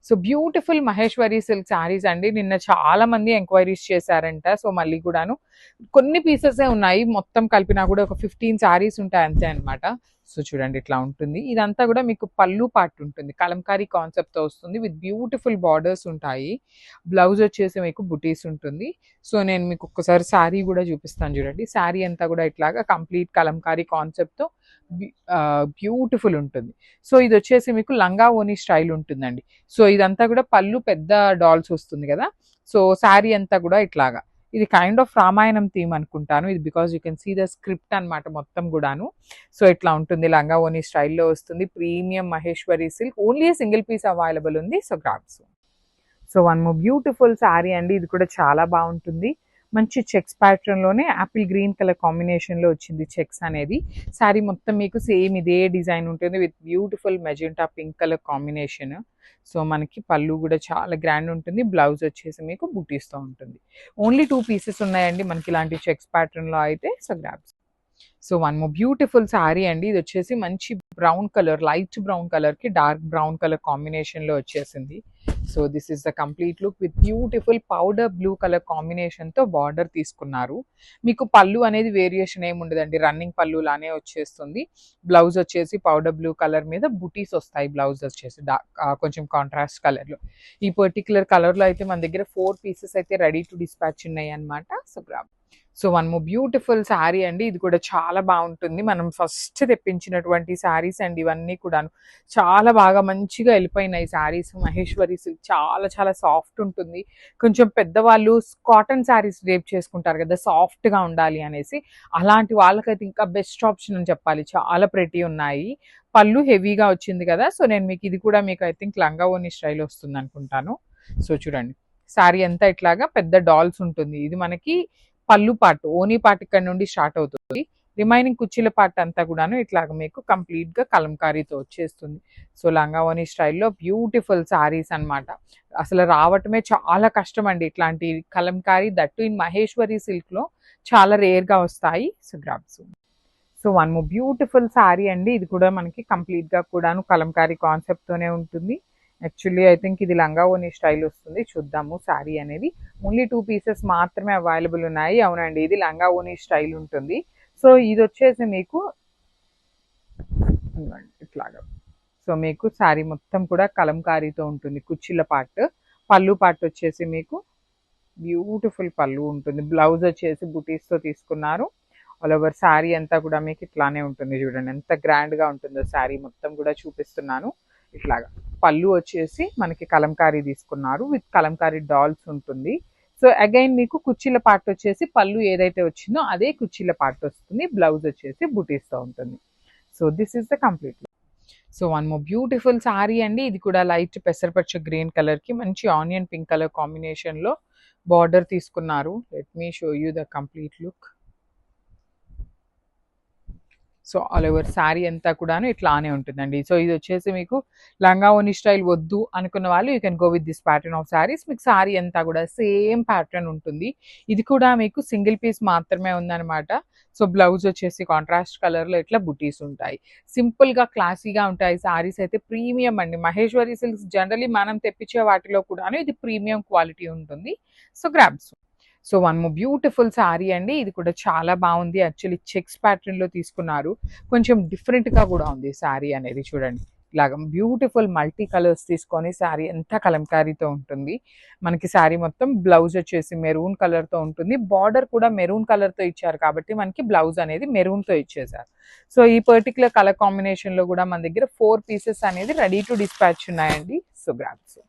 So beautiful Maheshwari silk saris అండి. నిన్న చాలా మంది ఎంక్వైరీస్ చేశారంట. సో మళ్ళీ కూడాను కొన్ని పీసెసే ఉన్నాయి, మొత్తం కలిపినా కూడా ఒక 15 శారీస్ ఉంటాయి అంతే అనమాట. సో చూడండి ఇట్లా ఉంటుంది. ఇదంతా కూడా మీకు పళ్ళు పార్ట్ ఉంటుంది, కలంకారీ కాన్సెప్ట్తో వస్తుంది, విత్ బ్యూటిఫుల్ బార్డర్స్ ఉంటాయి. బ్లౌజ్ వచ్చేసి మీకు బుటీస్ ఉంటుంది. సో నేను మీకు ఒక్కసారి శారీ కూడా చూపిస్తాను చూడండి. శారీ అంతా కూడా ఇట్లాగా కంప్లీట్ కలంకారీ కాన్సెప్ట్తో బ్యూటిఫుల్ ఉంటుంది. సో ఇది వచ్చేసి మీకు లంగా ఓని స్టైల్ ఉంటుందండి. సో ఇదంతా కూడా పళ్ళు పెద్ద డాల్స్ వస్తుంది కదా. సో శారీ అంతా కూడా ఇట్లాగా, ఇది కైండ్ ఆఫ్ రామాయణం థీమ్ అనుకుంటాను ఇది, because you can see the script అనమాట మొత్తం కూడాను. సో ఇట్లా ఉంటుంది, లంగా ఓని స్టైల్లో వస్తుంది. Premium Maheshwari silk, only single piece available ఉంది. So grabs. So one more beautiful sari అండి. ఇది కూడా చాలా బాగుంటుంది. మంచి చెక్స్ ప్యాటర్న్లోనే యాపిల్ గ్రీన్ కలర్ కాంబినేషన్లో వచ్చింది చెక్స్ అనేది. శారీ మొత్తం మీకు సేమ్ ఇదే డిజైన్ ఉంటుంది, with beautiful magenta pink colour combination. So మనకి పళ్ళు కూడా చాలా గ్రాండ్ ఉంటుంది. బ్లౌజ్ వచ్చేసి మీకు బూటీస్తో ఉంటుంది. ఓన్లీ 2 పీసెస్ ఉన్నాయండి మనకి ఇలాంటి చెక్స్ ప్యాటర్న్లో అయితే. So grabs. So one more beautiful sari అండి. ఇది వచ్చేసి మంచి బ్రౌన్ కలర్, లైట్ బ్రౌన్ కలర్కి డార్క్ బ్రౌన్ కలర్ కాంబినేషన్లో వచ్చేసింది. So this is the complete look with beautiful powder blue colour కాంబినేషన్తో బార్డర్ తీసుకున్నారు. మీకు పళ్ళు అనేది వేరియేషన్ ఏమి ఉండదండి, రన్నింగ్ పళ్ళు లానే వచ్చేస్తుంది. బ్లౌజ్ వచ్చేసి పౌడర్ బ్లూ కలర్ మీద బుటీస్ వస్తాయి. బ్లౌజ్ వచ్చేసి కొంచెం కాంట్రాస్ట్ కలర్లో. ఈ పర్టికులర్ కలర్లో అయితే మన దగ్గర 4 పీసెస్ అయితే రెడీ టు డిస్పాచ్ ఉన్నాయి అనమాట. So grab. So one more beautiful sari అండి. ఇది కూడా చాలా బాగుంటుంది. మనం ఫస్ట్ తెప్పించినటువంటి శారీస్ అండి ఇవన్నీ కూడాను. చాలా బాగా మంచిగా వెళ్ళిపోయినాయి శారీస్. మహేశ్వరి సిల్క్ చాలా చాలా సాఫ్ట్ ఉంటుంది. కొంచెం పెద్దవాళ్ళు కాటన్ శారీస్ రేప్ చేసుకుంటారు కదా, సాఫ్ట్గా ఉండాలి అనేసి, అలాంటి వాళ్ళకైతే ఇంకా బెస్ట్ ఆప్షన్ అని చెప్పాలి. చాలా ప్రెటీ ఉన్నాయి. పళ్ళు హెవీగా వచ్చింది కదా. సో నేను మీకు ఇది కూడా మీకు ఐ థింక్ లంగా ఓని స్టైల్ వస్తుంది అనుకుంటాను. సో చూడండి శారీ అంతా ఇట్లాగా పెద్ద డాల్స్ ఉంటుంది. ఇది మనకి పళ్ళు పాటు, ఓనీ పార్ట్ ఇక్కడ నుండి స్టార్ట్ అవుతుంది. రిమైనింగ్ కుర్చీల పార్ట్ అంతా కూడాను ఇట్లాగ మీకు కంప్లీట్గా కలంకారీతో వచ్చేస్తుంది. సో లంగా ఓనీ స్టైల్లో బ్యూటిఫుల్ శారీస్ అనమాట. అసలు రావటమే చాలా కష్టం అండి ఇట్లాంటి కలంకారీ, దట్టు ఇన్ మహేశ్వరి సిల్క్లో చాలా రేర్గా వస్తాయి. So grabs. So one more beautiful sari అండి. ఇది కూడా మనకి కంప్లీట్గా కూడాను కలంకారీ కాన్సెప్ట్తోనే ఉంటుంది. యాక్చువల్లీ ఐ థింక్ ఇది లంగా ఓని స్టైల్ వస్తుంది. చూద్దాము శారీ అనేది. ఓన్లీ 2 పీసెస్ మాత్రమే అవైలబుల్ ఉన్నాయి. అవునండి, ఇది లంగా ఓని స్టైల్ ఉంటుంది. సో ఇది వచ్చేసి మీకు ఇట్లాగా, సో మీకు శారీ మొత్తం కూడా కలంకారీతో ఉంటుంది. కుర్చీల పార్ట్, పళ్ళు పార్ట్ వచ్చేసి మీకు బ్యూటిఫుల్ పళ్ళు ఉంటుంది. బ్లౌజ్ వచ్చేసి బుటీస్తో తీసుకున్నారు. ఆల్ ఓవర్ శారీ అంతా కూడా మీకు ఇట్లానే ఉంటుంది. చూడండి ఎంత గ్రాండ్గా ఉంటుందో శారీ మొత్తం కూడా చూపిస్తున్నాను. ఇట్లాగా పళ్ళు వచ్చేసి మనకి కలంకారీ తీసుకున్నారు, విత్ కలంకారీ డాల్స్ ఉంటుంది. సో అగైన్ మీకు కుర్చీల పార్ట్ వచ్చేసి పళ్ళు ఏదైతే వచ్చిందో అదే కుర్చీల పార్ట్ వస్తుంది. బ్లౌజ్ వచ్చేసి బుటీస్తో ఉంటుంది. So this is the complete. So one more beautiful sari అండి. ఇది కూడా లైట్ పెసరపచ్చ గ్రీన్ కలర్కి మంచి ఆనియన్ పింక్ కలర్ కాంబినేషన్లో బార్డర్ తీసుకున్నారు. Let me show you the complete look. So all over sari అంతా కూడాను ఇట్లానే ఉంటుందండి. సో ఇది వచ్చేసి మీకు లంగా ఓని స్టైల్ వద్దు అనుకున్న వాళ్ళు you can go with this pattern of saris. మీకు శారీ అంతా కూడా సేమ్ ప్యాటర్న్ ఉంటుంది. ఇది కూడా మీకు సింగిల్ పీస్ మాత్రమే ఉందన్నమాట. సో బ్లౌజ్ వచ్చేసి కాంట్రాస్ట్ కలర్లో ఇట్లా బుటీస్ ఉంటాయి. సింపుల్గా క్లాసీగా ఉంటాయి శారీస్ అయితే. ప్రీమియం అండి. మహేశ్వరి సిల్క్స్ జనరలీ మనం తెప్పించే వాటిలో కూడాను ఇది ప్రీమియం క్వాలిటీ ఉంటుంది. So grabs. So one more beautiful sari అండి. ఇది కూడా చాలా బాగుంది. యాక్చువల్లీ చెక్స్ ప్యాటర్న్లో తీసుకున్నారు. కొంచెం డిఫరెంట్గా కూడా ఉంది శారీ అనేది. చూడండి ఇలాగ బ్యూటిఫుల్ మల్టీ కలర్స్ తీసుకొని శారీ అంతా కలంకారీతో ఉంటుంది. మనకి శారీ మొత్తం బ్లౌజ్ వచ్చేసి మెరూన్ కలర్తో ఉంటుంది. బార్డర్ కూడా మెరూన్ కలర్తో ఇచ్చారు కాబట్టి మనకి బ్లౌజ్ అనేది మెరూన్తో ఇచ్చేసారు. సో ఈ పర్టికులర్ కలర్ కాంబినేషన్లో కూడా మన దగ్గర 4 పీసెస్ అనేది రెడీ టు డిస్పాచ్ ఉన్నాయండి. So grabs.